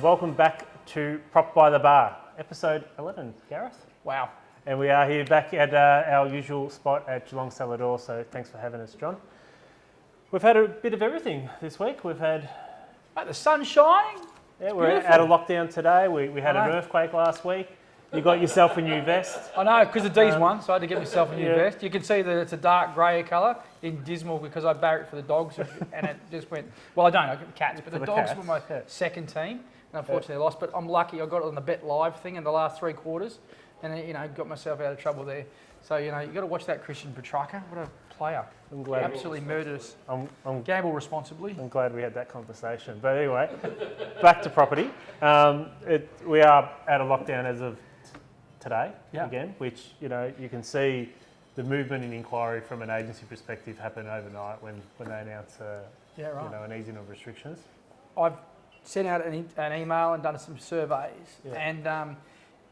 Welcome back to Prop by the Bar, episode 11, Gareth. Wow. And we are here back at our usual spot at Geelong Sallador, so thanks for having us, John. We've had a bit of everything this week. We've had... The sun's shining. Yeah, we're out of lockdown today. We had an earthquake last week. You got yourself a new vest. I know, because the D's won, so I had to get myself a new vest. You can see that it's a dark grey colour in dismal because I barracked for the dogs and it just went... Well, I don't, I got the cats, but the dogs were my second team. And unfortunately I lost, but I'm lucky I got it on the Bet Live thing in the last 3 quarters and, got myself out of trouble there. So, you got to watch that Christian Petrarca. What a player. I'm glad. Absolutely murdered us. Gamble responsibly. I'm glad we had that conversation. But anyway, back to property. We are out of lockdown as of today again, which, you can see the movement in inquiry from an agency perspective happen overnight when they announce an easing of restrictions. I've sent out an email and done some surveys and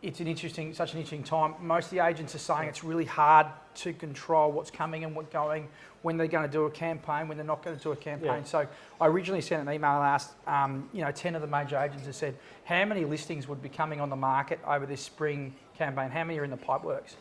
it's such an interesting time. Most of the agents are saying it's really hard to control what's coming and what's going, when they're going to do a campaign, when they're not going to do a campaign. Yeah. So I originally sent an email and asked, 10 of the major agents have said, how many listings would be coming on the market over this spring campaign? How many are in the pipeworks?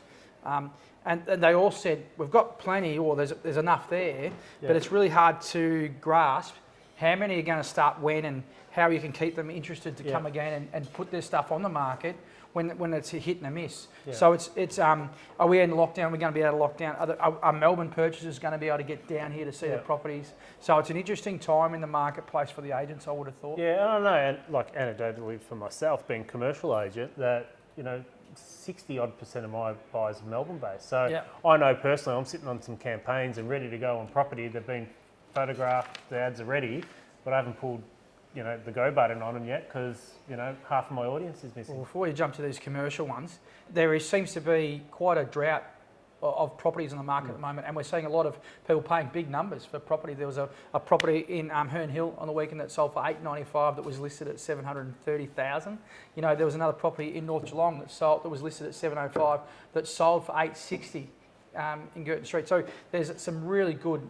And they all said, we've got plenty, or there's enough there, but it's really hard to grasp how many are going to start when and how you can keep them interested to come again and put their stuff on the market when it's a hit and a miss. Yeah. So it's are we in lockdown? We're going to be out of lockdown. Are Melbourne purchasers going to be able to get down here to see the properties? So it's an interesting time in the marketplace for the agents, I would have thought. Yeah, I don't know. And like anecdotally for myself, being a commercial agent, that 60-odd% of my buyers are Melbourne based. So I know personally, I'm sitting on some campaigns and ready to go on property. They've been photographed, the ads are ready, but I haven't pulled the go button on them yet because, half of my audience is missing. Well, before you jump to these commercial ones, seems to be quite a drought of properties on the market at the moment, and we're seeing a lot of people paying big numbers for property. There was a property in Herne Hill on the weekend that sold for $895 that was listed at $730,000. There was another property in North Geelong that was listed at $705 that sold for $860. In Girton Street. So there's some really good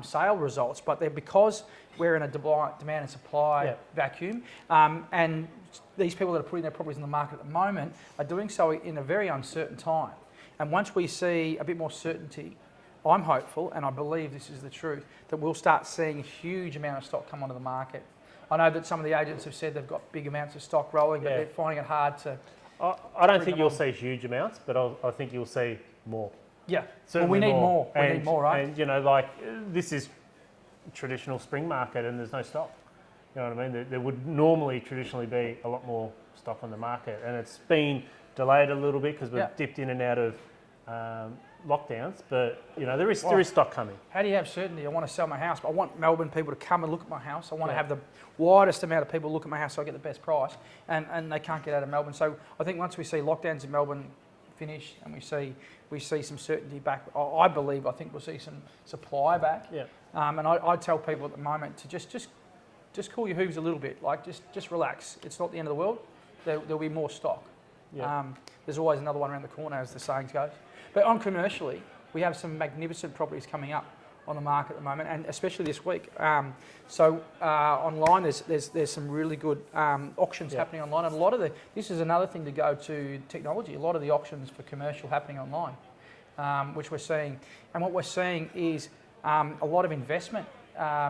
sale results, but they're because we're in a demand and supply vacuum, and these people that are putting their properties in the market at the moment are doing so in a very uncertain time. And once we see a bit more certainty, I'm hopeful, and I believe this is the truth, that we'll start seeing a huge amount of stock come onto the market. I know that some of the agents have said they've got big amounts of stock rolling, but they're finding it hard to... I don't think you'll see huge amounts, but I think you'll see more. Yeah, well, we need more. We need more, right? And, this is traditional spring market and there's no stock. You know what I mean? There would normally traditionally be a lot more stock on the market, and it's been delayed a little bit because we've dipped in and out of lockdowns, but, there is stock coming. How do you have certainty? I want to sell my house, but I want Melbourne people to come and look at my house. I want to have the widest amount of people look at my house so I get the best price, and they can't get out of Melbourne. So I think once we see lockdowns in Melbourne finish and we see some certainty back, I think we'll see some supply back. Yeah. And I tell people at the moment to just cool your hooves a little bit, like just relax. It's not the end of the world. There'll be more stock. Yeah. There's always another one around the corner, as the saying goes. But on commercially, we have some magnificent properties coming up on the market at the moment, and especially this week. Online, there's some really good auctions happening online, and this is another thing to go to technology. A lot of the auctions for commercial happening online, which we're seeing, and what we're seeing is a lot of investment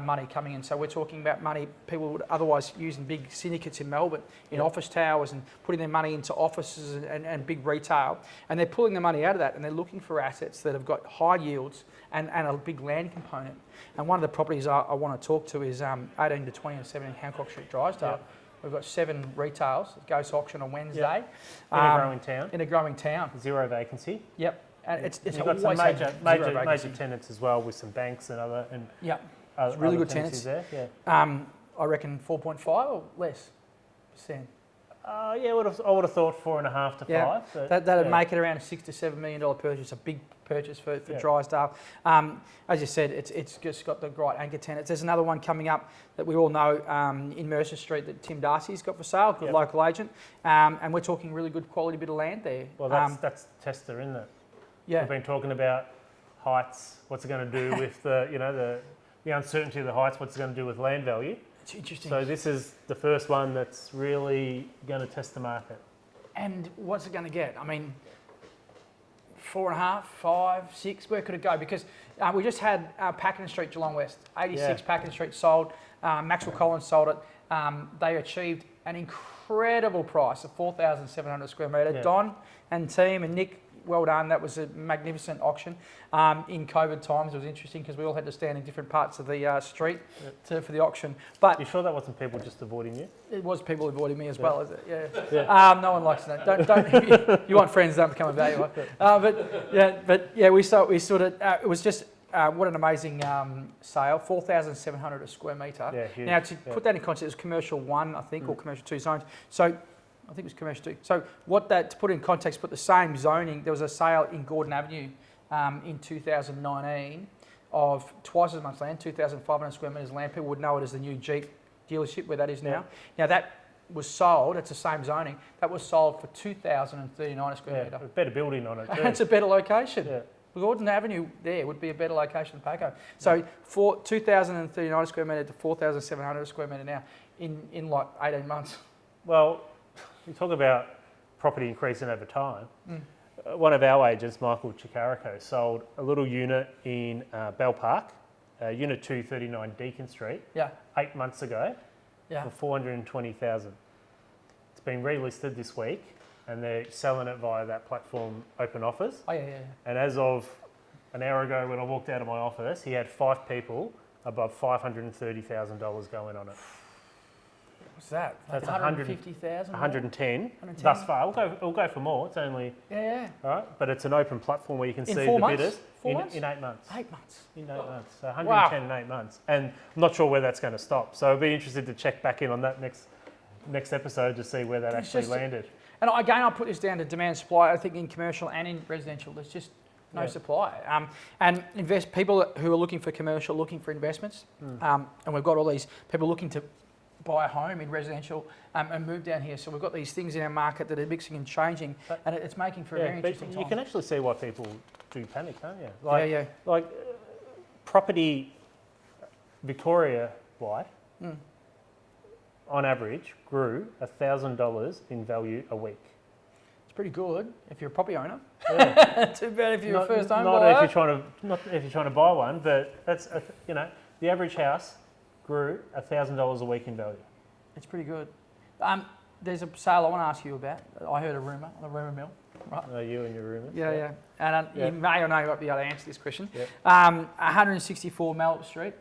money coming in. So we're talking about money people would otherwise use in big syndicates in Melbourne, in office towers, and putting their money into offices and big retail, and they're pulling the money out of that, and they're looking for assets that have got high yields and a big land component. And one of the properties I want to talk to is 18 to 20 and 17 Hancock Street, Drysdale. Yep. We've got 7 retails. It goes to auction on Wednesday. Yep. In a growing town. 0 vacancy. Yep. And it's you've got some major tenants as well, with some banks and other it's really good tenants there. Yeah. I reckon 4.5 or less %. I would have thought 4.5 to 5. But that'd make it around a $6 to $7 million purchase, a big purchase for Drysdale. As you said, it's just got the right anchor tenants. There's another one coming up that we all know in Mercer Street that Tim Darcy's got for sale, good local agent, and we're talking really good quality bit of land there. Well, that's Tester, isn't it? Yeah. We've been talking about heights. What's it going to do with the uncertainty of the heights? What's it going to do with land value? It's interesting. So this is the first one that's really going to test the market. And what's it going to get? I mean, 4.5, 5, 6, where could it go? Because we just had Pakenham Street, Geelong West, 86 Pakenham Street sold. Maxwell Collins sold it. They achieved an incredible price of 4,700 square metre. Yeah. Don and team and Nick, well done. That was a magnificent auction. In COVID times, it was interesting because we all had to stand in different parts of the street for the auction. But you sure that wasn't people just avoiding you? it was people avoiding me as well, is it? Yeah. No one likes that. Don't. You want friends, don't become a valuer. But we sort of. It was just. What an amazing sale, 4,700 a square metre. Yeah, huge. Now, to put that in context, it was commercial 1, I think, or commercial 2 zones. So, I think it was commercial 2. So, to put in context, put the same zoning, there was a sale in Gordon Avenue in 2019 of twice as much land, 2,500 square metres land. People would know it as the new Jeep dealership where that is now. Now, that was sold, it's the same zoning, that was sold for 2,039 a square metre. A better building on it too. It's a better location. Yeah. Gordon Avenue there would be a better location than Paco. So for 2,039 square metre to 4,700 square metre now in like 18 months. Well, you talk about property increasing over time. One of our agents, Michael Chikarico, sold a little unit in Bell Park, Unit 239 Deacon Street, 8 months ago for 420,000. It's been relisted this week. And they're selling it via that platform, Open Offers. Oh, yeah. And as of an hour ago when I walked out of my office, he had 5 people above $530,000 going on it. What's that? Like That's 150,000? 110 thus far. We'll go for more. It's only... Yeah. All right, but it's an open platform where you can see the bidders. 4 months? In 8 months. 8 months. In 8 months. So 110 in 8 months. And I'm not sure where that's going to stop. So I'll be interested to check back in on that next episode to see where that actually landed. And again, I'll put this down to demand supply. I think in commercial and in residential, there's just no supply. And people who are looking for commercial, looking for investments, and we've got all these people looking to buy a home in residential and move down here. So we've got these things in our market that are mixing and changing, and it's making for a very interesting time. You can actually see why people do panic, can't you? Like property Victoria-wide, on average, grew $1,000 in value a week. It's pretty good if you're a property owner. Yeah. Too bad if you're a first home buyer. Not if you're trying to buy one, but that's the average house grew $1,000 a week in value. It's pretty good. There's a sale I want to ask you about. I heard a rumour on the rumour mill. Right. You and your rumours. Yeah. And you may or may not be able to answer this question. Yep. 164 Malop Street.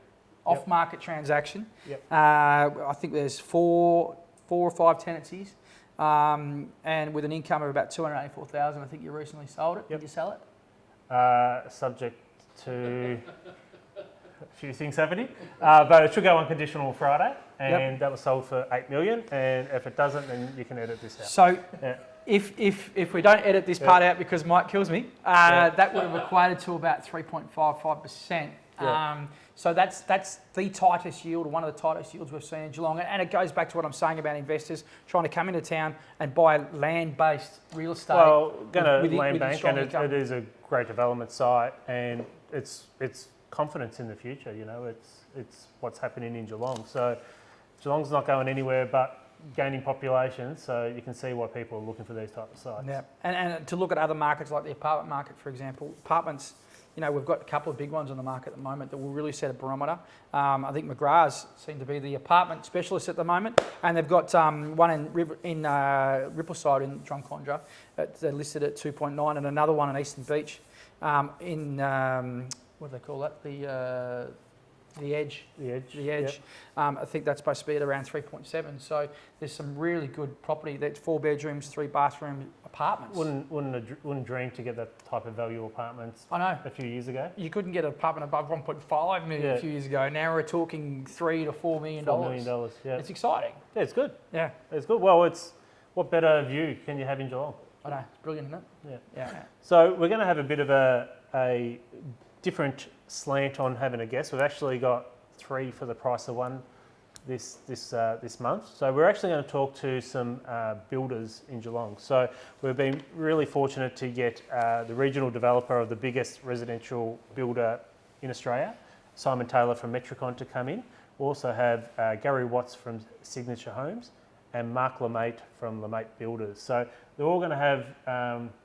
Off-market transaction. Yep. I think there's four or five tenancies, and with an income of about 284,000. I think you recently sold it. Yep. Did you sell it? Subject to a few things happening, but it should go unconditional Friday, and that was sold for $8 million. And if it doesn't, then you can edit this out. So, if we don't edit this part out because Mike kills me, that would have equated to about 3.55%. So that's the tightest yield, or one of the tightest yields we've seen in Geelong. And it goes back to what I'm saying about investors trying to come into town and buy land-based real estate. Well, going to land bank, and it is a great development site, and it's confidence in the future. It's what's happening in Geelong. So Geelong's not going anywhere but gaining population, so you can see why people are looking for these type of sites. Yeah, and to look at other markets like the apartment market, for example, apartments. We've got a couple of big ones on the market at the moment that will really set a barometer. I think McGrath's seem to be the apartment specialist at the moment, and they've got one in Rippleside in Drumcondra they're listed at 2.9, and another one in Eastern Beach in what do they call that? The Edge. Yep. I think that's supposed to be at around 3.7. So there's some really good property. That's 4 bedrooms, 3 bathroom apartments. Wouldn't dream to get that type of value apartments. I know. A few years ago. You couldn't get an apartment above 1.5 million a few years ago. Now we're talking $3 to $4 million. $4 million. Yeah. It's exciting. Yeah, it's good. Yeah, it's good. Well, what better view can you have in Geelong? I know. It's brilliant, isn't it? Yeah. So we're going to have a bit of a different slant on having a guest. We've actually got 3 for the price of 1 this month. So we're actually going to talk to some builders in Geelong. So we've been really fortunate to get the regional developer of the biggest residential builder in Australia, Simon Taylor from Metricon, to come in. We also have Gary Watts from Signature Homes and Mark Lemaistre from Lemaistre Builders. So they're all going to have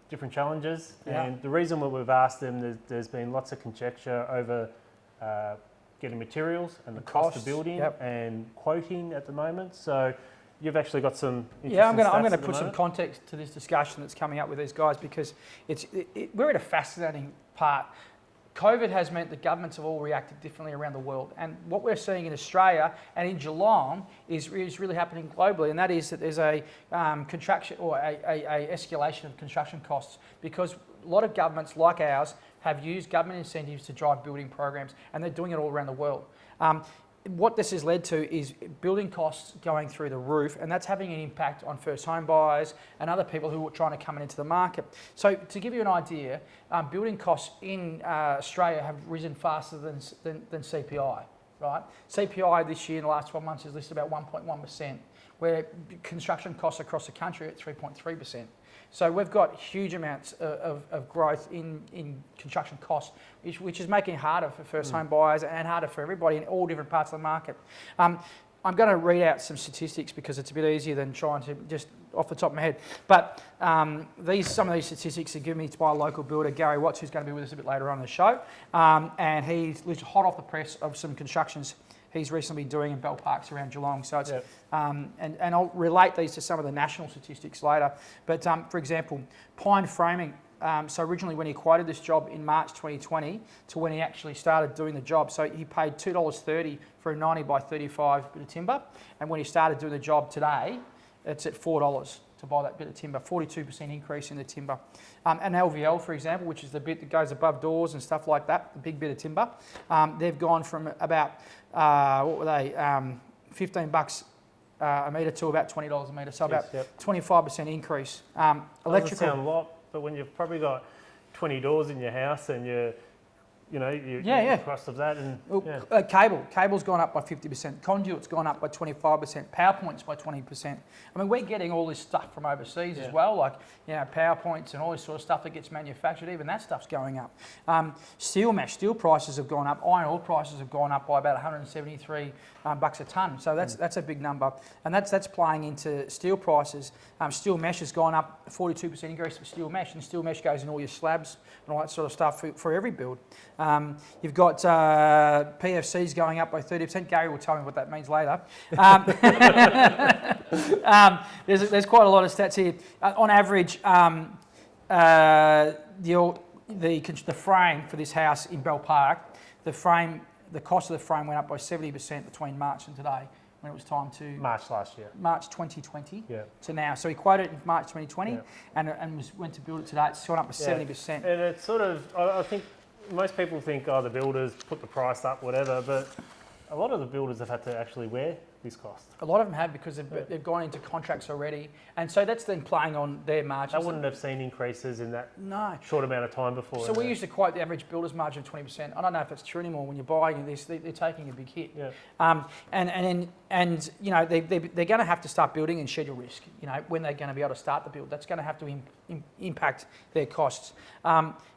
different challenges. Yeah. And the reason why we've asked them, there's been lots of conjecture over getting materials and the cost of building and quoting at the moment. So you've actually got some interesting I'm going to put some moment. context to this discussion that's coming up with these guys, because we're at a fascinating part. COVID has meant that governments have all reacted differently around the world, and what we're seeing in Australia and in Geelong is really happening globally, and that is that there's a contraction or a escalation of construction costs, because a lot of governments like ours have used government incentives to drive building programs, and they're doing it all around the world. What this has led to is building costs going through the roof, and that's having an impact on first home buyers and other people who are trying to come into the market. So to give you an idea, building costs in Australia have risen faster than CPI, right? CPI this year in the last 12 months is listed about 1.1%, where construction costs across the country are at 3.3%. So we've got huge amounts of growth in construction costs, which is making it harder for first home buyers and harder for everybody in all different parts of the market. I'm going to read out some statistics because it's a bit easier than trying to just off the top of my head. But some of these statistics are given me by a local builder, Gary Watts, who's going to be with us a bit later on in the show. And he's hot off the press of some constructions he's recently been doing in Bell Parks around Geelong. So it's, and I'll relate these to some of the national statistics later. But for example, Pine Framing. So originally when he quoted this job in March 2020 to when he actually started doing the job, so he paid $2.30 for a 90 by 35 bit of timber. And when he started doing the job today, it's at $4 to buy that bit of timber, 42% increase in the timber. And LVL, for example, which is the bit that goes above doors and stuff like that, the big bit of timber, they've gone from about, what were they, $15 a metre to about $20 a metre, so about 25% increase. Electrical. Doesn't sound a lot, but when you've probably got 20 doors in your house and you're the cost of that. And cable's gone up by 50%, conduit's gone up by 25%, PowerPoint's by 20%. I mean, we're getting all this stuff from overseas as well, like PowerPoints and all this sort of stuff that gets manufactured, even that stuff's going up. Steel prices have gone up, iron ore prices have gone up by about 173 bucks a tonne, so that's a big number, and that's playing into steel prices. Steel mesh has gone up, 42% increase for steel mesh, and steel mesh goes in all your slabs and all that sort of stuff for every build. You've got PFCs going up by 30%. Gary will tell me what that means later. There's quite a lot of stats here. On average, the frame for this house in Bell Park, the cost of the frame went up by 70% between March and today, when it was time to... March last year. March 2020 to now. So he quoted it in March 2020 and went to build it today. It's gone up by 70%. And it's sort of, I think most people think, the builders put the price up, whatever, but a lot of the builders have had to actually wear this cost. A lot of them have, because they've gone into contracts already, and so that's then playing on their margins. They wouldn't have seen increases in that short amount of time before. So we used to quote the average builder's margin of 20%. I don't know if that's true anymore. When you're buying this, they're taking a big hit. Yeah. And they're going to have to start building and schedule risk. When they're going to be able to start the build, that's going to have to impact their costs.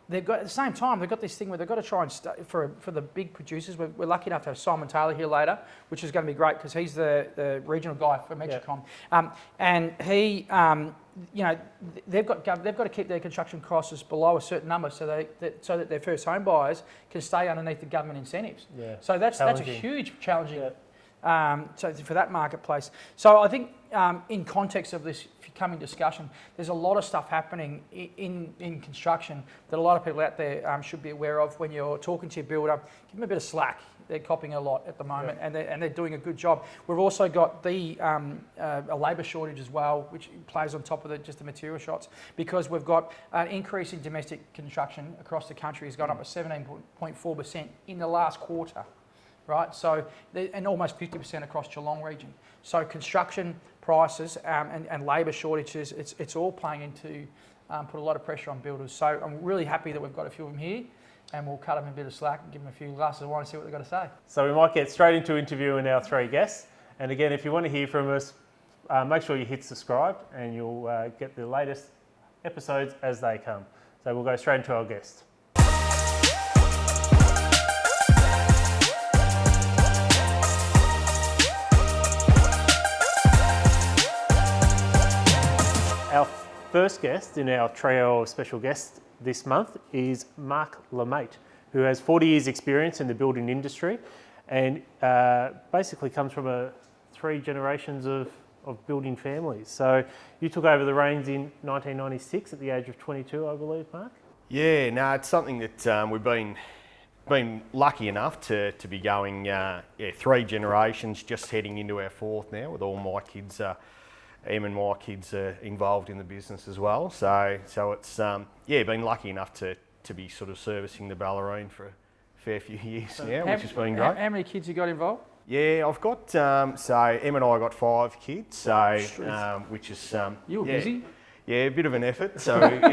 They've got, at the same time, they've got this thing where they've got to try and for the big producers. We're lucky enough to have Simon Taylor here later, which is going to be great because he's the regional guy for Metricon, and he, they've got to keep their construction costs below a certain number so that their first home buyers can stay underneath the government incentives. Yeah. So that's a huge challenging. So for that marketplace. So I think in context of this coming discussion, there's a lot of stuff happening in construction that a lot of people out there should be aware of. When you're talking to your builder, give them a bit of slack. They're copying a lot at the moment, and they're doing a good job. We've also got a labour shortage as well, which plays on top of just the material shots, because we've got an increase in domestic construction across the country has gone up by 17.4% in the last quarter. Right, so and almost 50% across Geelong region. So construction prices and labour shortages, it's all playing into put a lot of pressure on builders. So I'm really happy that we've got a few of them here, and we'll cut them a bit of slack and give them a few glasses of wine and see what they've got to say. So we might get straight into interviewing our three guests. And again, if you want to hear from us, make sure you hit subscribe, and you'll get the latest episodes as they come. So we'll go straight into our guests. first guest in our trio of special guests this month is Mark Lemaistre, who has 40 years experience in the building industry and basically comes from 3 generations of building families. So you took over the reins in 1996 at the age of 22, I believe, Mark? Yeah, no, it's something that we've been lucky enough to be going 3 generations, just heading into our 4th now, with all my kids, Em and my kids are involved in the business as well. So it's been lucky enough to be sort of servicing the Ballerine for a fair few years now, which has been great. How many kids you got involved? Yeah, I've got so Em and I got 5 kids, so which is you were busy. Yeah, a bit of an effort. So but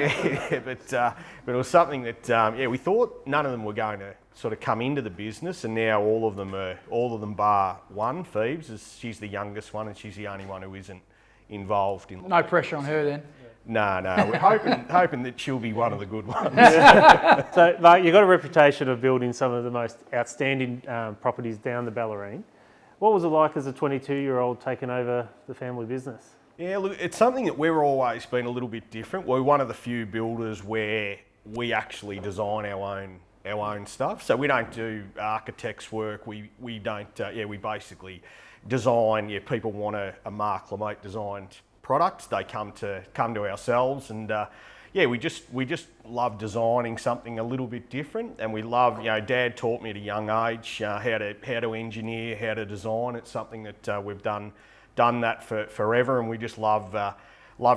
it was something that we thought none of them were going to sort of come into the business, and now all of them bar one. Phoebes, she's the youngest one, and she's the only one who isn't involved in. No pressure on her then. No, we're hoping that she'll be one of the good ones. So, Mark, you've got a reputation of building some of the most outstanding properties down the Ballerine. What was it like as a 22-year-old taking over the family business? Yeah, look, it's something that we've always been a little bit different. We're one of the few builders where we actually design our own stuff. So we don't do architects work. We don't. We basically design. Yeah, people want a Mark Lemaistre designed product. They come to ourselves, and we just love designing something a little bit different. And we love. Dad taught me at a young age how to engineer, how to design. It's something that we've done that for forever, and we just love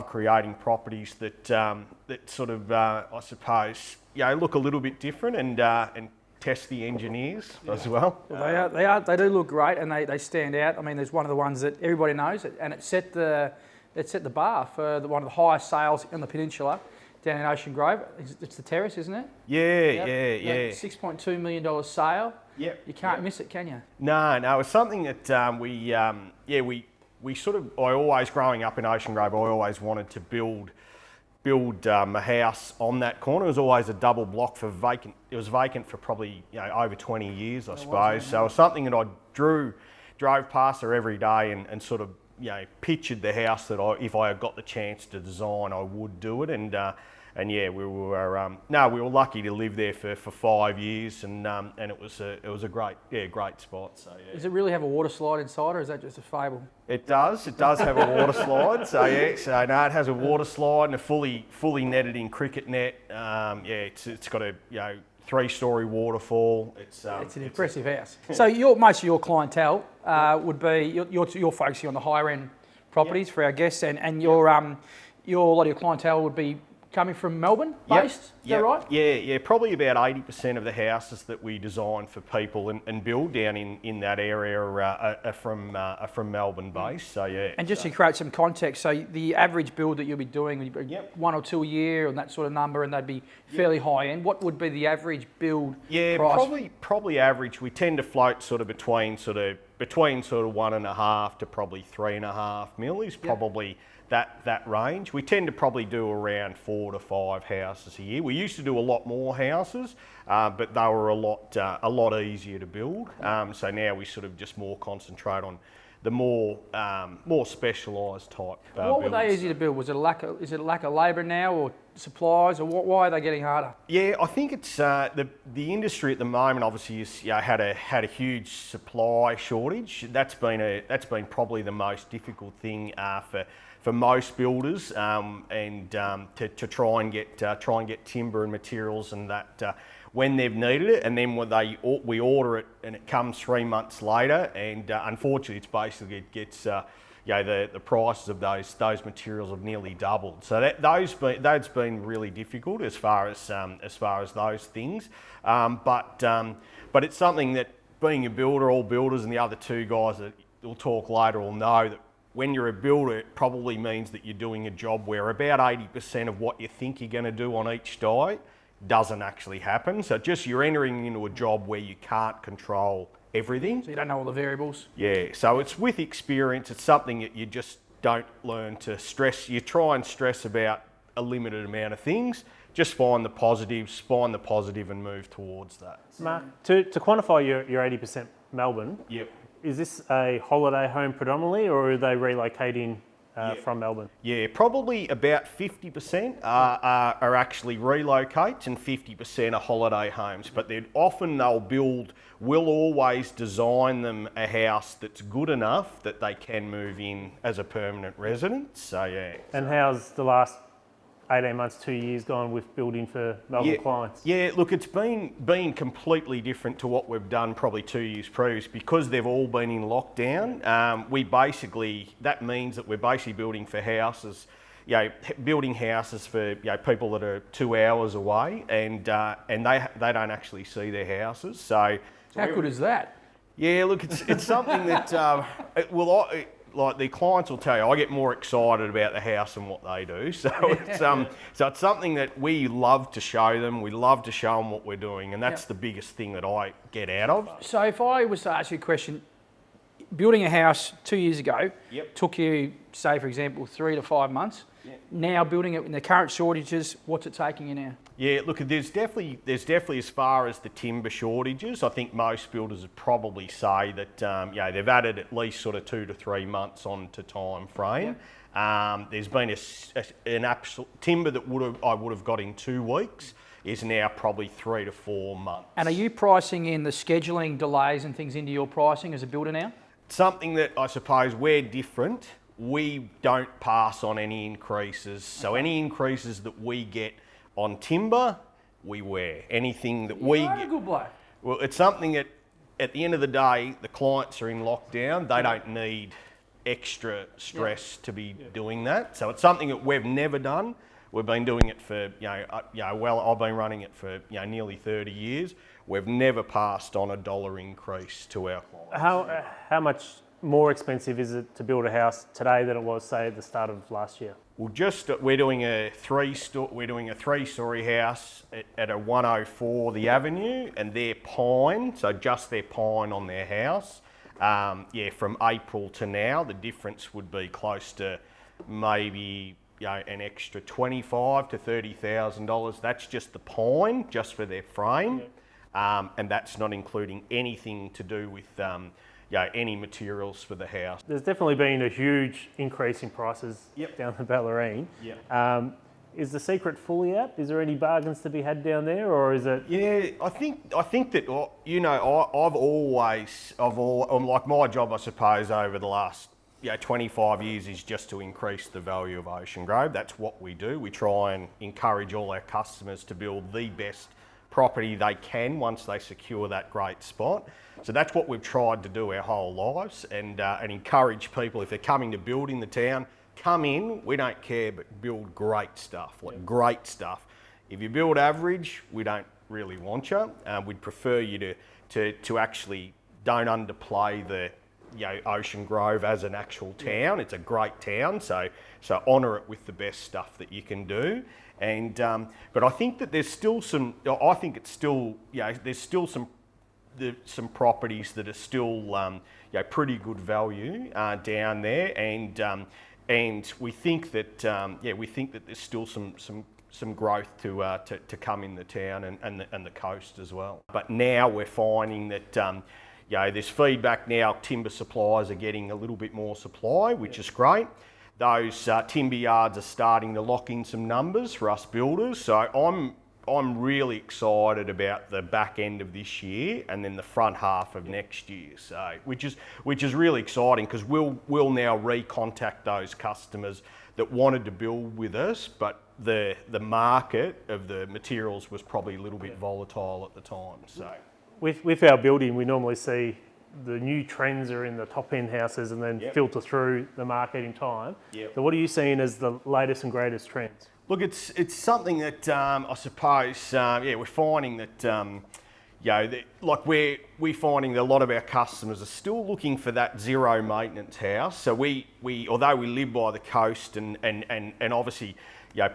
creating properties that sort of I suppose look a little bit different and test the engineers as well. They do look great, and they stand out. I mean, there's one of the ones that everybody knows, and it set the bar for one of the highest sales on the peninsula down in Ocean Grove. It's the Terrace, isn't it? Yeah. $6.2 million sale. Yep. You can't miss it, can you? No. It's something that we sort of. I always, growing up in Ocean Grove, I always wanted to build a house on that corner. It was always a double block for vacant. It was vacant for probably over 20 years, I suppose. So it was something that I drove past there every day and sort of pictured the house that if I had got the chance to design, I would do it. We were lucky to live there for 5 years, and it was a great spot. So yeah. Does it really have a water slide inside, or is that just a fable? It does have a water slide. So it has a water slide and a fully netted in cricket net. It's got a 3-story waterfall. It's an impressive house. So most of your clientele would be you're focusing on the higher end properties for our guests, and a lot of your clientele would be coming from Melbourne based, is that right? Yeah, probably about 80% of the houses that we design for people and build down in that area are from Melbourne based. So yeah. And just to create some context, so the average build that you'll be doing would be 1 or 2 a year and that sort of number, and they'd be fairly high end. What would be the average build price? Probably average. We tend to float between 1.5 to probably 3.5 mil is probably that range. We tend to probably do around 4 to 5 houses a year. We used to do a lot more houses, but they were a lot easier to build. So now we sort of just more concentrate on the more specialised type. What were they easy to build? Was it a lack of labour now, or supplies, or why are they getting harder? Yeah, I think it's the industry at the moment. Obviously, has had a huge supply shortage. That's been probably the most difficult thing for most builders, and to try and get timber and materials and that when they've needed it, and then when we order it and it comes 3 months later, and unfortunately it gets the prices of those materials have nearly doubled. So that's been really difficult as far as those things. But it's something that, being a builder, all builders and the other 2 guys that we'll talk later will know that when you're a builder, it probably means that you're doing a job where about 80% of what you think you're going to do on each die doesn't actually happen. So you're entering into a job where you can't control everything. So you don't know all the variables. Yeah, so it's with experience, it's something that you just don't learn to stress. You try and stress about a limited amount of things. Just find the positives, and move towards that. Mark, to quantify your 80% Melbourne, yep. Is this a holiday home predominantly, or are they relocating from Melbourne? Yeah, probably about 50% are actually relocates and 50% are holiday homes. But we'll always design them a house that's good enough that they can move in as a permanent resident. So yeah. And how's the last 18 months, 2 years gone with building for Melbourne clients? Yeah, look, it's been completely different to what we've done probably 2 years previous because they've all been in lockdown. That means that we're basically building for houses, building houses for people that are 2 hours away, and they don't actually see their houses. So how good is that? Yeah, look, it's something that like the clients will tell you, I get more excited about the house than what they do. So it's something that we love to show them. We love to show them what we're doing, and that's the biggest thing that I get out of. So if I was to ask you a question, building a house 2 years ago took you, say for example, 3 to 5 months. Now building it in the current shortages, what's it taking you now? Yeah, look, there's definitely as far as the timber shortages, I think most builders would probably say that they've added at least sort of 2 to 3 months onto time frame. There's been an absolute timber that I would have got in 2 weeks is now probably 3 to 4 months. And are you pricing in the scheduling delays and things into your pricing as a builder now? Something that I suppose we're different. We don't pass on any increases. So any increases that we get on timber, we wear. Anything that we get. A good bloke. Well, it's something that at the end of the day, the clients are in lockdown. They don't need extra stress to be doing that. So it's something that we've never done. We've been doing it for, I've been running it for nearly 30 years. We've never passed on $1 increase to our clients. How much more expensive is it to build a house today than it was, say, at the start of last year? Well, we're doing a 3-story house at a 104 the Avenue, and they're pine, so just their pine on their house. From April to now, the difference would be close to maybe an extra $25,000 to $30,000. That's just the pine, just for their frame, and that's not including anything to do with any materials for the house. There's definitely been a huge increase in prices down the Ballerine. Is the secret fully out? Is there any bargains to be had down there, or is it? Yeah, I think that like my job, I suppose, over the last 25 years is just to increase the value of Ocean Grove. That's what we do. We try and encourage all our customers to build the best property they can once they secure that great spot. So that's what we've tried to do our whole lives, and encourage people, if they're coming to build in the town, come in, we don't care, but build great stuff, great stuff. If you build average, we don't really want you. We'd prefer you to actually don't underplay the Ocean Grove as an actual town. It's a great town, so honour it with the best stuff that you can do. And but I think that there's still some. I think it's still there's still some properties that are still pretty good value down there, and we think that there's still some growth to come in the town and the coast as well. But now we're finding that there's feedback now. Timber suppliers are getting a little bit more supply, which is great. Those timber yards are starting to lock in some numbers for us builders. So I'm really excited about the back end of this year and then the front half of next year. So which is really exciting, because we'll now recontact those customers that wanted to build with us, but the market of the materials was probably a little bit volatile at the time. So with our building, we normally see the new trends are in the top end houses and then filter through the market in time. So what are you seeing as the latest and greatest trends? Look, it's something that I suppose we're finding that we're finding that a lot of our customers are still looking for that zero maintenance house. So we although we live by the coast and obviously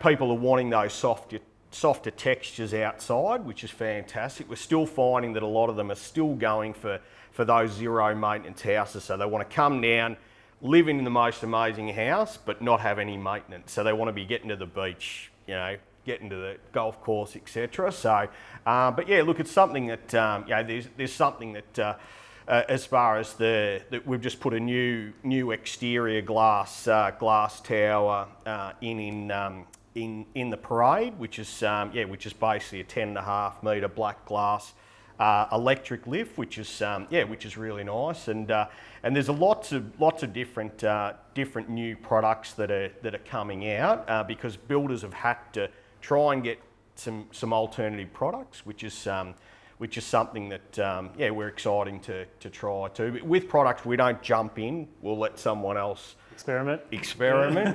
people are wanting those softer textures outside, which is fantastic. We're still finding that a lot of them are still going for those zero maintenance houses. So they want to come down, live in the most amazing house, but not have any maintenance. So they want to be getting to the beach, getting to the golf course, etc. So, but yeah, look, it's something that there's something that as far as we've just put a new exterior glass tower in the parade, which is basically a 10.5 metre black glass electric lift, which is really nice, and there's lots of different new products that are coming out because builders have had to try and get some alternative products, which is something that we're exciting to try too. But with products, we don't jump in. We'll let someone else experiment,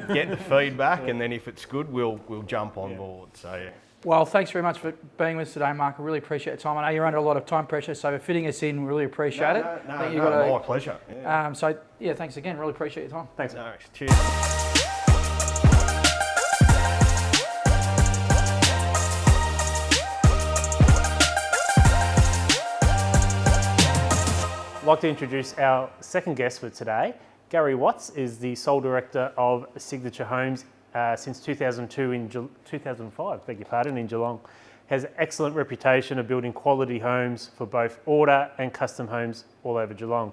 get the feedback, and then if it's good, we'll jump on board. So yeah. Well, thanks very much for being with us today, Mark. I really appreciate your time. I know you're under a lot of time pressure, so for fitting us in, we really appreciate it. My pleasure. Yeah. Thanks again. Really appreciate your time. Thanks. No, cheers. I'd like to introduce our second guest for today. Gary Watts is the sole director of Signature Homes since 2005, beg your pardon, in Geelong. Has an excellent reputation of building quality homes for both order and custom homes all over Geelong.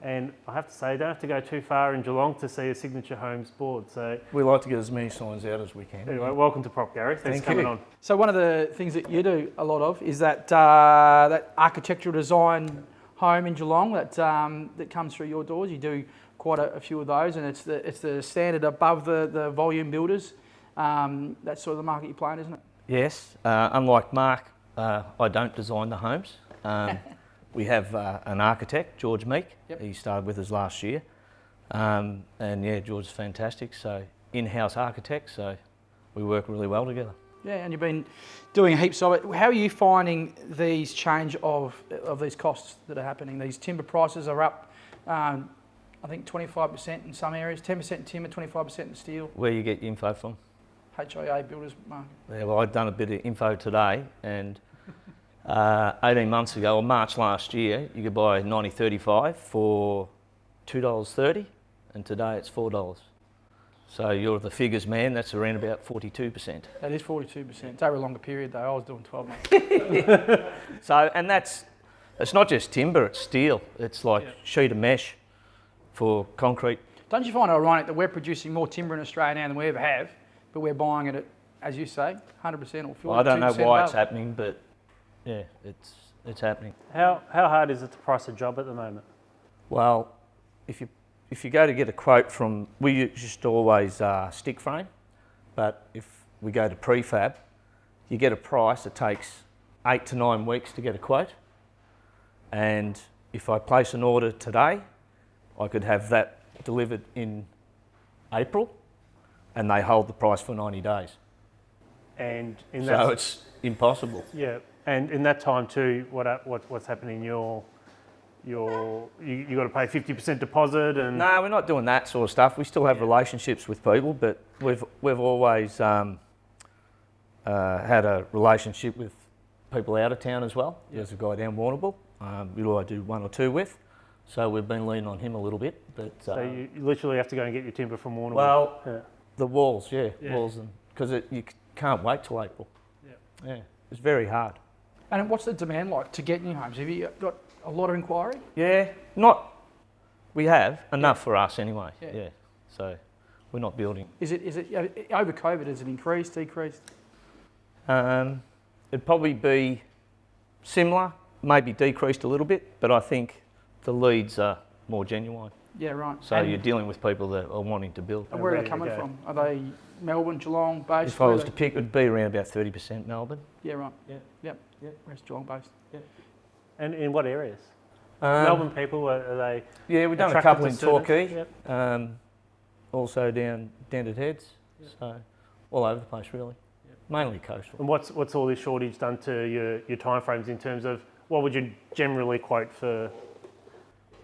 And I have to say, you don't have to go too far in Geelong to see a Signature Homes board. So we like to get as many signs out as we can. Anyway, welcome to Prop, Gary. Thanks for coming on. So one of the things that you do a lot of is that architectural design home in Geelong that comes through your doors. You do quite a few of those, and it's the standard above the volume builders. That's sort of the market you play in, isn't it? Yes. Unlike Mark, I don't design the homes. We have an architect, George Meek. Yep. He started with us last year, and George is fantastic. So in-house architect, so we work really well together. Yeah, and you've been doing heaps of it. How are you finding these change of these costs that are happening? These timber prices are up, I think 25% in some areas, 10% in timber, 25% in steel. Where you get your info from? HIA builders market. Yeah, well, I've done a bit of info today, and 18 months ago, or March last year, you could buy a 9035 for $2.30, and today it's $4. So you're the figures man, that's around about 42%. That is 42%. It's over a longer period though. I was doing 12 months. So, and it's not just timber, it's steel. It's like sheet of mesh for concrete. Don't you find it ironic that we're producing more timber in Australia now than we ever have, but we're buying it at, as you say, 100% or 42%? Well, I don't know why it's happening, but yeah, it's happening. How hard is it to price a job at the moment? Well, if you go to get a quote from, we used to always stick frame, but if we go to prefab, you get a price. It takes 8 to 9 weeks to get a quote, and if I place an order today, I could have that delivered in April, and they hold the price for 90 days. And in so it's impossible. Yeah, and in that time too, what's happening? You got to pay 50% deposit, and no, we're not doing that sort of stuff. We still have relationships with people, but we've always had a relationship with people out of town as well. There's a guy down Warrnambool who I do 1 or 2 with, so we've been leaning on him a little bit. But so you literally have to go and get your timber from Warrnambool. Well, the walls, walls, because you can't wait till April. Yeah, it's very hard. And what's the demand like to get new homes? Have you got a lot of inquiry? Yeah, we have enough for us anyway. Yeah. So we're not building. Is it over COVID? Has it increased, decreased? It'd probably be similar, maybe decreased a little bit, but I think the leads are more genuine. Yeah, right. So you're dealing with people that are wanting to build. And where are they coming from? Are they Melbourne, Geelong based? If I was to pick, it would be around about 30% Melbourne. Yeah, right. Yep. Where's Geelong based? Yeah. And in what areas? Melbourne people, are they? Yeah, we've done a couple in Torquay. Yep. Also down at Heads. So all over the place really. Yep. Mainly coastal. And what's all this shortage done to your timeframes in terms of what would you generally quote for?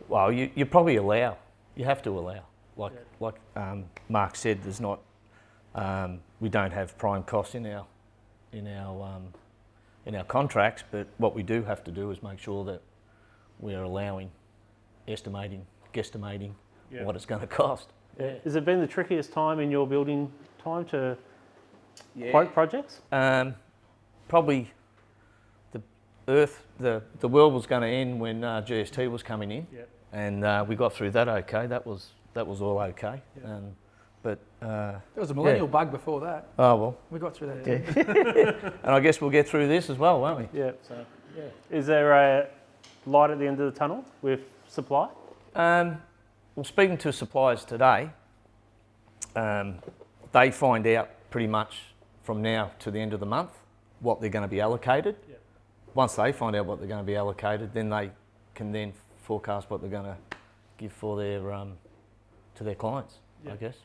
Well, you probably allow. You have to allow. Like Mark said, there's not. We don't have prime costs in our contracts, but what we do have to do is make sure that we're allowing, guesstimating what it's going to cost. Yeah. Has it been the trickiest time in your building time to quote projects? Probably the world was going to end when GST was coming in, Yep. and we got through that okay. That was all okay. Yep. But There was a millennial bug before that. oh well, We got through that. yeah. And I guess we'll get through this as well, won't we? Yeah. So yeah. Is there a light at the end of the tunnel with supply? Well, speaking to suppliers today, they find out pretty much from now to the end of the month what they're going to be allocated. Yeah. Once they find out what they're going to be allocated, then they can then forecast what they're going to give for their to their clients, Yeah. I guess.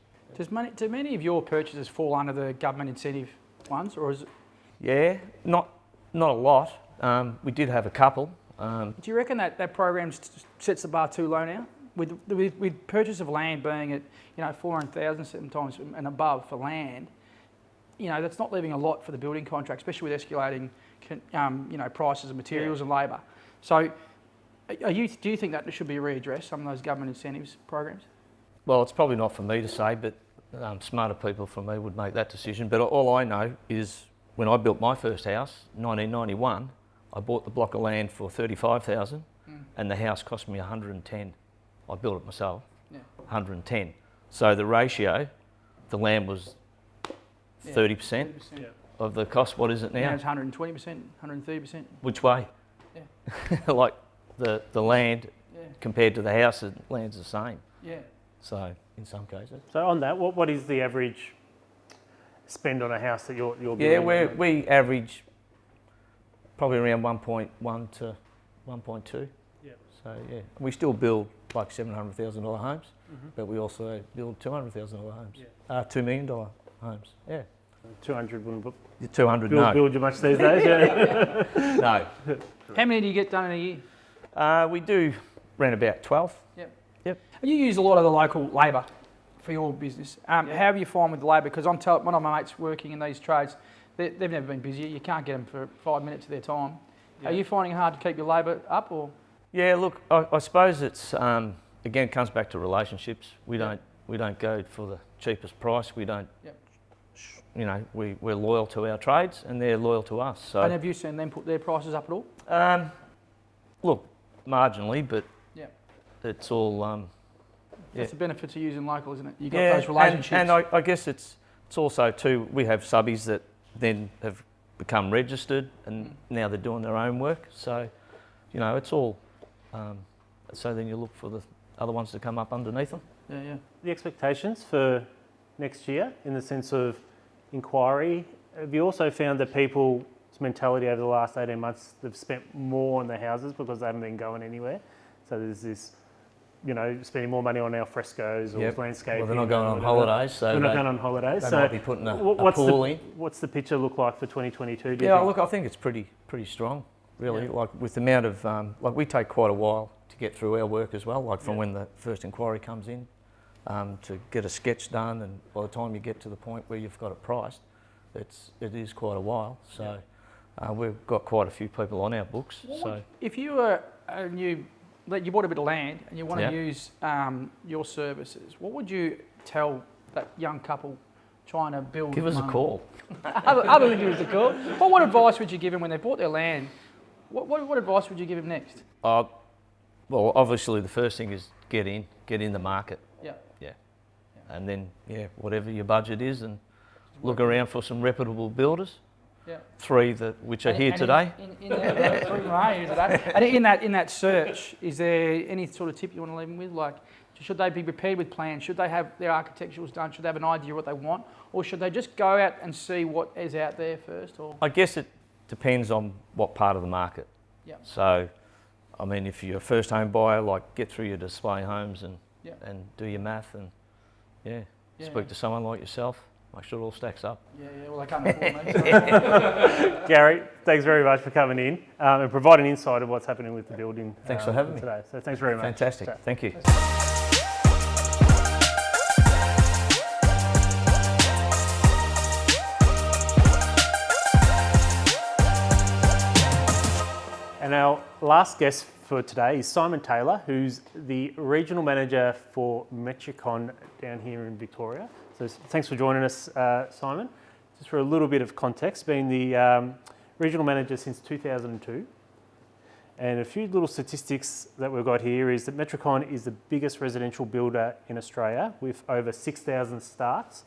Do many of your purchases fall under the government incentive ones, or is it? Yeah, not a lot. We did have a couple. Do you reckon that program sets the bar too low now? With purchase of land being at 400,000 sometimes and above for land, that's not leaving a lot for the building contract, especially with escalating prices of materials and labour. So, do you think that should be readdressed, some of those government incentives programs? Well, it's probably not for me to say, but smarter people from me would make that decision. But all I know is when I built my first house, 1991, I bought the block of land for 35,000, and the house cost me 110. I built it myself, 110. So the ratio, the land was 30% Yeah. of the cost. What is it now? Now it's 120%, 130%. Which way? Yeah. Like the land Yeah. compared to the house, the land's the same. Yeah. So in some cases. So on that, what is the average spend on a house that you're building? Yeah, we average probably around 1.1 to 1.2. Yeah. So yeah, we still build like $700,000 homes, but we also build $200,000 homes, $2 million homes. Yeah, 200 wouldn't 200 no. build you much these days. Yeah. No. How many do you get done in a year? We do around about 12. You use a lot of the local labour for your business. How do you find with the labour? Because one of my mates working in these trades, they've never been busier. You can't get them for 5 minutes of their time. Yeah. Are you finding it hard to keep your labour up, or? Yeah, look, I suppose it's again comes back to relationships. We don't go for the cheapest price. We don't. Yep. We're loyal to our trades, and they're loyal to us. So. And have you seen them put their prices up at all? Look, marginally, but Yeah. it's all. That's the benefit to using local, isn't it? You got Yeah, those relationships. and I guess it's also too. We have subbies that then have become registered, and now they're doing their own work. So, it's all. So then you look for the other ones to come up underneath them. Yeah. The expectations for next year in the sense of inquiry, have you also found that people's mentality over the last 18 months, they've spent more on their houses because they haven't been going anywhere? So there's this, spending more money on al frescoes or landscaping. Well, they're not going on holidays, so they're not going on holidays. They So might be putting a what's pool in. What's the picture look like for 2022? Do you Yeah, think? look, I think it's pretty strong, really. Yeah. Like with the amount of, we take quite a while to get through our work as well, like from when the first inquiry comes in, to get a sketch done, and by the time you get to the point where you've got it priced, it is quite a while. So we've got quite a few people on our books. So If you were you bought a bit of land and you want to Yeah. use your services, what would you tell that young couple trying to build? give us a call. other than give us a call. What advice would you give them when they bought their land? What advice would you give them next? Well, obviously the first thing is get in the market. Yeah. And then, whatever your budget is, and look around for some reputable builders. Yeah. 3 which are here today. And in that search, is there any sort of tip you want to leave them with? Like, should they be prepared with plans? Should they have their architecturals done? Should they have an idea of what they want? Or should they just go out and see what is out there first? Or I guess it depends on what part of the market. Yeah. So, I mean, if you're a first home buyer, like get through your display homes and do your math and speak to someone like yourself. Make sure it all stacks up. Yeah, well, they can't afford me. So. Gary, thanks very much for coming in and providing insight of what's happening with the building. Thanks for having me today. So thanks very much. Fantastic. Thank you. And our last guest for today is Simon Taylor, who's the Regional Manager for Metricon down here in Victoria. So thanks for joining us, Simon. Just for a little bit of context, been the Regional Manager since 2002 And a few little statistics that we've got here is that Metricon is the biggest residential builder in Australia with over 6,000 starts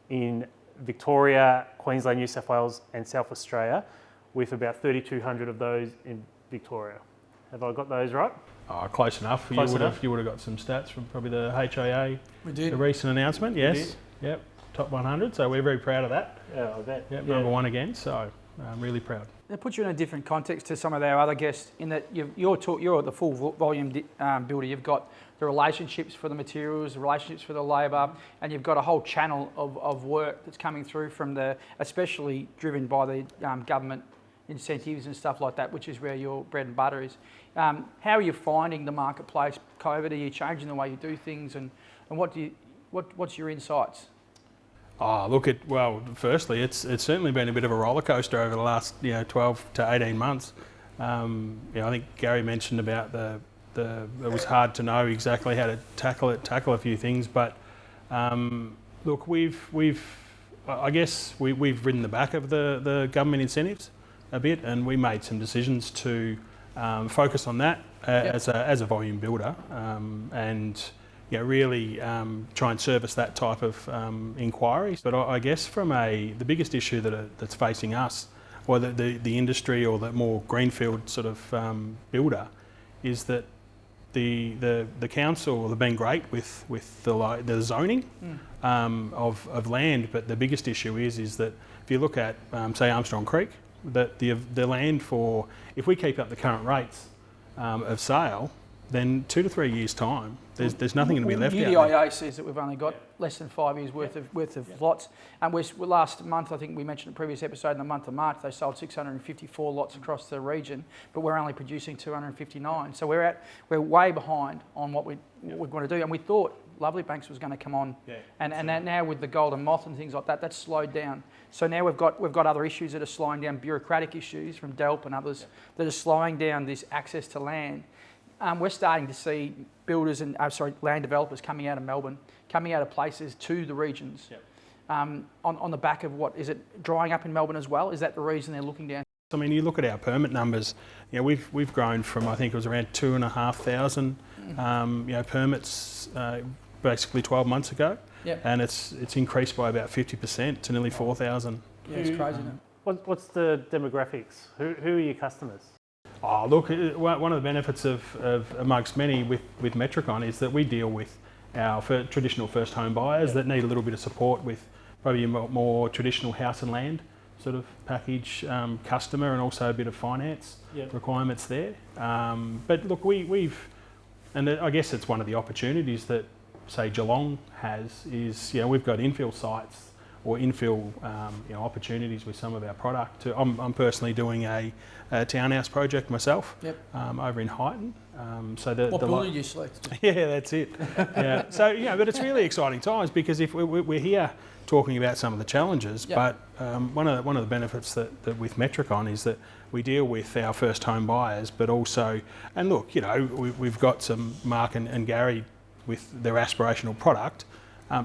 in Victoria, Queensland, New South Wales and South Australia, with about 3,200 of those in Victoria. Have I got those right? Oh, close enough. Close enough. You would have got some stats from probably the HIA, We did. the recent announcement. Yes. We did. Yep. Top 100. So we're very proud of that. Yeah, I bet. Yep. Yeah. Number one again. So I'm really proud. It puts you in a different context to some of our other guests in that you're the full volume builder. You've got the relationships for the materials, the relationships for the labour, and you've got a whole channel of work that's coming through from especially driven by the government incentives and stuff like that, which is where your bread and butter is. How are you finding the marketplace, COVID? Are you changing the way you do things, and what's your insights? Oh, look, firstly, it's certainly been a bit of a roller coaster over the last 12 to 18 months. I think Gary mentioned about it was hard to know exactly how to tackle a few things, but look, we've ridden the back of the government incentives a bit, and we made some decisions to focus on that as a volume builder, and really try and service that type of inquiries. But I guess from the biggest issue that's facing us, or the industry, or the more greenfield sort of builder, is that the council have been great with the zoning of land, but the biggest issue is that if you look at say Armstrong Creek, that the land for, if we keep up the current rates of sale, then 2 to 3 years time, there's nothing going to be left out there. UDIA says that we've only got less than 5 years worth of lots. And last month, I think we mentioned in a previous episode, in the month of March, they sold 654 lots across the region, but we're only producing 259. So we're way behind on what we want to do. And we thought Lovely Banks was going to come on, and now with the golden moth and things like that, that's slowed down. So now we've got other issues that are slowing down, bureaucratic issues from DELP and others that are slowing down this access to land. We're starting to see builders and land developers coming out of Melbourne, coming out of places to the regions, on the back of what is it drying up in Melbourne as well? Is that the reason they're looking down? I mean, you look at our permit numbers. We've grown from, I think it was around 2,500 permits basically 12 months ago, and it's increased by about 50% to nearly 4,000. Yeah, it's crazy. What's the demographics? Who are your customers? Oh, look, one of the benefits of amongst many with Metricon is that we deal with our traditional first home buyers that need a little bit of support with probably a more traditional house and land sort of package customer, and also a bit of finance requirements there. But look, and I guess it's one of the opportunities that, say, Geelong has, is we've got infill sites or infill opportunities with some of our product. I'm personally doing a townhouse project myself over in Highton. What building you select? Yeah, that's it. Yeah. So but it's really exciting times, because if we're here talking about some of the challenges, but one of the benefits that with Metricon is that we deal with our first home buyers, but also, and look, we've got some Mark and Gary with their aspirational product.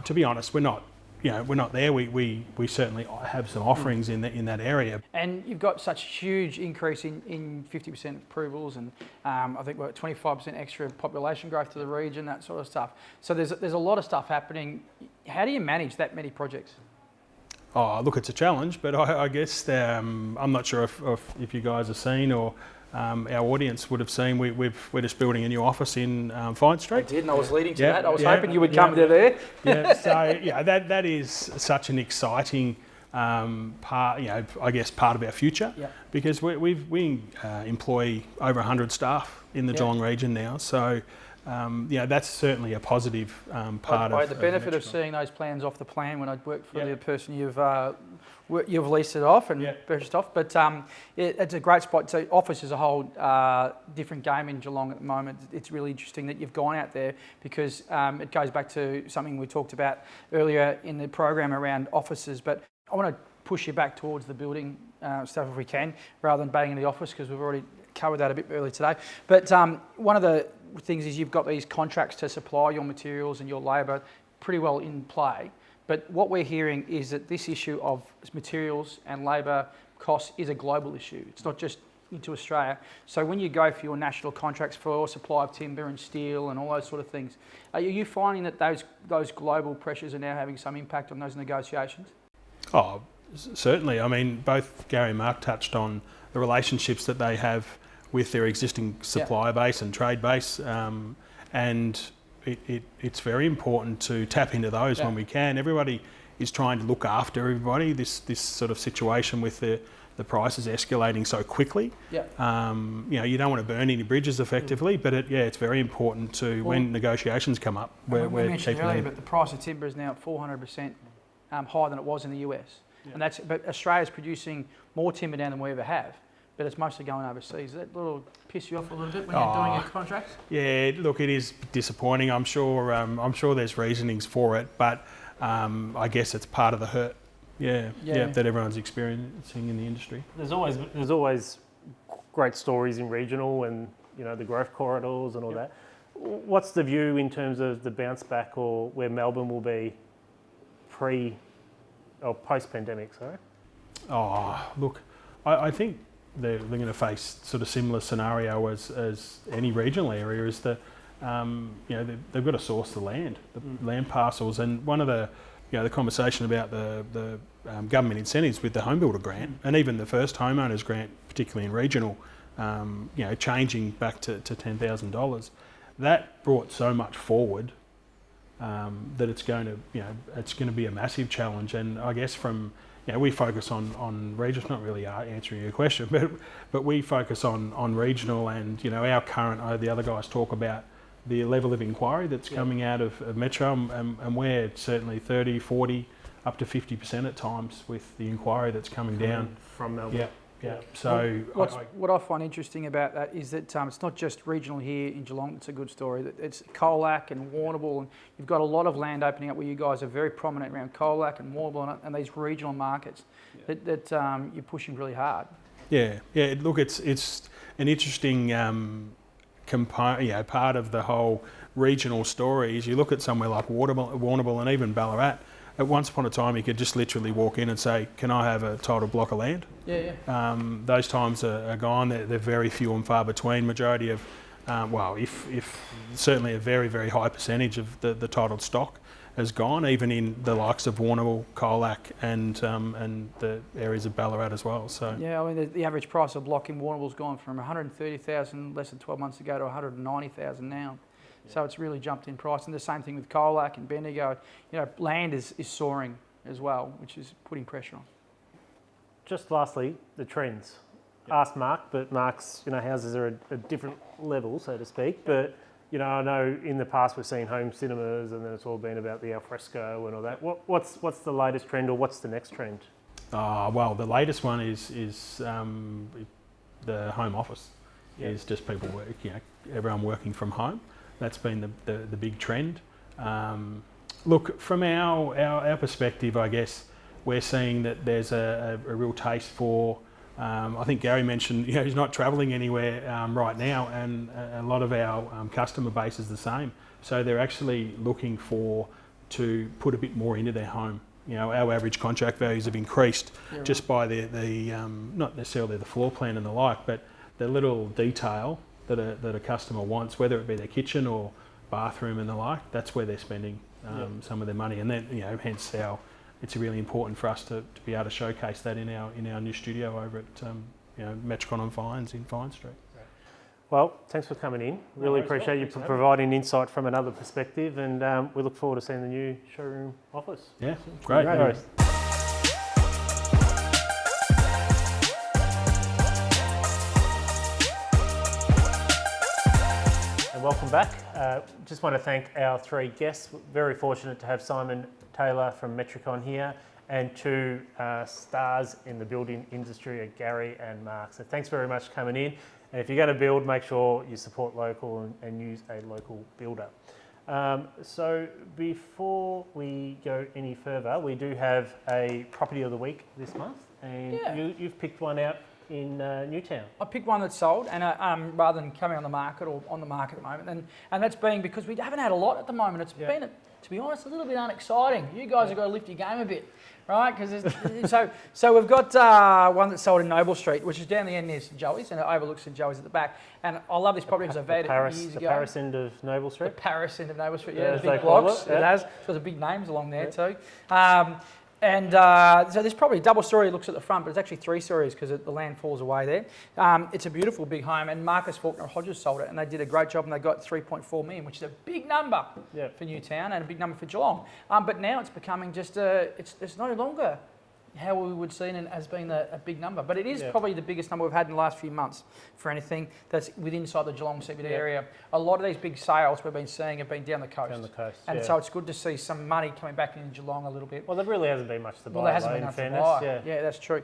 To be honest, we're not there. We certainly have some offerings in that area. And you've got such a huge increase in 50% approvals, and I think we're at 25% extra population growth to the region, that sort of stuff. So there's a lot of stuff happening. How do you manage that many projects? Oh, look, it's a challenge, but I guess I'm not sure if you guys have seen, or our audience would have seen, we're just building a new office in Fine Street. I did, and I was leading to that. I was hoping you would come to there. That is such an exciting part, I guess part of our future, because we employ over 100 staff in the Geelong region now. So that's certainly a positive part of. I had the benefit of seeing those plans off the plan when I'd worked for the person you've leased it off and purchased off. But it's a great spot. So office is a whole different game in Geelong at the moment. It's really interesting that you've gone out there, because it goes back to something we talked about earlier in the program around offices. But I want to push you back towards the building stuff if we can, rather than banging the office, because we've already covered that a bit earlier today. But one of the things is you've got these contracts to supply your materials and your labour pretty well in play. But what we're hearing is that this issue of materials and labour costs is a global issue. It's not just into Australia. So when you go for your national contracts for supply of timber and steel and all those sort of things, are you finding that those global pressures are now having some impact on those negotiations? Oh, certainly. I mean, both Gary and Mark touched on the relationships that they have with their existing supplier base and trade base, and it's very important to tap into those when we can. Everybody is trying to look after everybody. This sort of situation with the prices escalating so quickly. You know, you don't want to burn any bridges effectively, but it's very important to, when negotiations come up, we mentioned earlier, but the price of timber is now 400% higher than it was in the US. And but Australia's producing more timber now than we ever have, but it's mostly going overseas. Does that little piss you off a little bit when you're doing your contracts? Yeah, look, it is disappointing. I'm sure there's reasonings for it, but I guess it's part of the hurt. That everyone's experiencing in the industry. There's always great stories in regional and, you know, the growth corridors and all that. What's the view in terms of the bounce back, or where Melbourne will be post-pandemic, sorry? Oh, look, I think they're going to face sort of similar scenario as any regional area. Is that you know, they've got to source the land parcels, and one of the conversation about the government incentives with the home builder grant and even the first homeowners grant, particularly in regional, you know, changing back to $10,000, that brought so much forward that it's going to be a massive challenge. And I guess from, you know, we focus on regional, not really answering your question, but we focus on regional, and, you know, our current, the other guys talk about the level of inquiry that's coming out of Metro, and we're certainly 30, 40, up to 50% at times with the inquiry that's coming down from Melbourne. So what I find interesting about that is that it's not just regional here in Geelong. It's a good story. It's Colac and Warrnambool, and you've got a lot of land opening up where you guys are very prominent around Colac and Warrnambool and these regional markets that you're pushing really hard. Look, it's an interesting part of the whole regional story. Is you look at somewhere like Warrnambool and even Ballarat. At once upon a time, you could just literally walk in and say, "Can I have a titled block of land?" Those times are gone. They're very few and far between. Majority of, if certainly a very, very high percentage of the titled stock has gone, even in the likes of Warrnambool, Colac, and the areas of Ballarat as well. So I mean, the average price of block in Warrnambool's gone from 130,000 less than 12 months ago to 190,000 now. So it's really jumped in price, and the same thing with Colac and Bendigo. You know, land is soaring as well, which is putting pressure on. Just lastly, the trends. Ask Mark, but Mark's, you know, houses are a different level, so to speak. But, you know, I know in the past we've seen home cinemas, and then it's all been about the alfresco and all that. What's the latest trend, or what's the next trend? Well, the latest one is the home office. Is just people everyone working from home. That's been the big trend. Look, from our perspective, I guess we're seeing that there's a real taste for. I think Gary mentioned, you know, he's not travelling anywhere right now, and a lot of our customer base is the same. So they're actually looking to put a bit more into their home. You know, our average contract values have increased just by the not necessarily the floor plan and the like, but the little detail that a customer wants, whether it be their kitchen or bathroom and the like. That's where they're spending some of their money, and then, you know, hence it's really important for us to be able to showcase that in our new studio over at Metricon on Vines in Vine Street. Well, thanks for coming in. Really appreciate you providing insight from another perspective, and we look forward to seeing the new showroom office. Yeah, great. Welcome back. Just want to thank our three guests. Very fortunate to have Simon Taylor from Metricon here, and two stars in the building industry, Gary and Mark. So thanks very much for coming in. And if you're going to build, make sure you support local and use a local builder. So before we go any further, we do have a property of the week this month, and you've picked one out in Newtown? I picked one that's sold, and rather than coming on the market or on the market at the moment, and that's being because we haven't had a lot at the moment. It's been, to be honest, a little bit unexciting. You guys have got to lift your game a bit, right? Because so we've got one that's sold in Noble Street, which is down the end near St Joey's, and it overlooks St Joey's at the back. And I love this property because I've had it years ago. The Paris end of Noble The Street? Paris end of Noble Street, Yeah, the big blocks. It has. It's got the big names along there too. So there's probably double story looks at the front, but it's actually 3 stories because the land falls away there. It's a beautiful big home, and Marcus Faulkner Hodges sold it, and they did a great job, and they got 3.4 million, which is a big number for Newtown and a big number for Geelong. But now it's becoming just it's no longer how we would see it as being a big number, but it is probably the biggest number we've had in the last few months for anything that's within inside the Geelong CBD area. A lot of these big sales we've been seeing have been down the coast. And so it's good to see some money coming back in Geelong a little bit. Well, there really hasn't been much to buy. Well, there hasn't been much to buy. Yeah, that's true.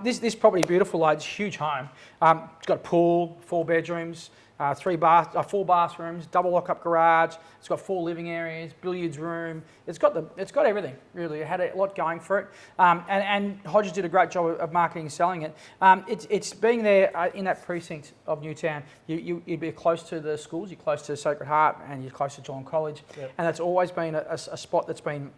This property, beautiful, it's a huge home. It's got a pool, 4 bedrooms. 4 bathrooms, double lock-up garage. It's got 4 living areas, billiards room. It's got everything really. It had a lot going for it, and Hodges did a great job of marketing and selling it. It's being there in that precinct of Newtown. You'd be close to the schools. You're close to Sacred Heart, and you're close to Geelong College, and that's always been a spot that's been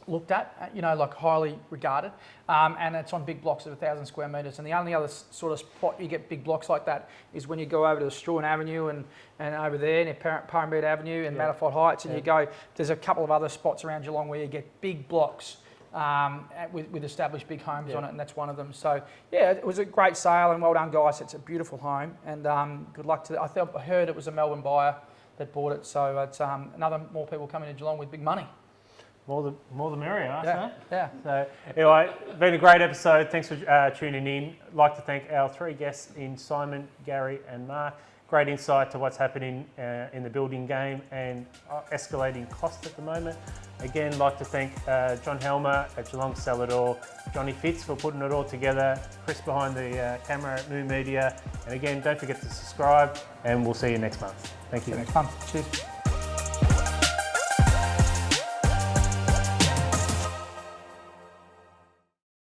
looked at, like highly regarded, and it's on big blocks of 1,000 square metres. And the only other sort of spot you get big blocks like that is when you go over to the Strawn Avenue and over there near Parramatta Avenue and Matterford Heights, and you go. There's a couple of other spots around Geelong where you get big blocks with established big homes on it, and that's one of them. So it was a great sale, and well done, guys. It's a beautiful home, and good luck to. I heard it was a Melbourne buyer that bought it, so it's more people coming to Geelong with big money. More the merrier, I say. Yeah. So, anyway, been a great episode. Thanks for tuning in. I'd like to thank our 3 guests in Simon, Gary and Mark. Great insight to what's happening in the building game and escalating costs at the moment. Again, like to thank John Helmer at Geelong Celador, Johnny Fitz for putting it all together, Chris behind the camera at Moo Media. And again, don't forget to subscribe, and we'll see you next month. Thank you. Next month. Cheers.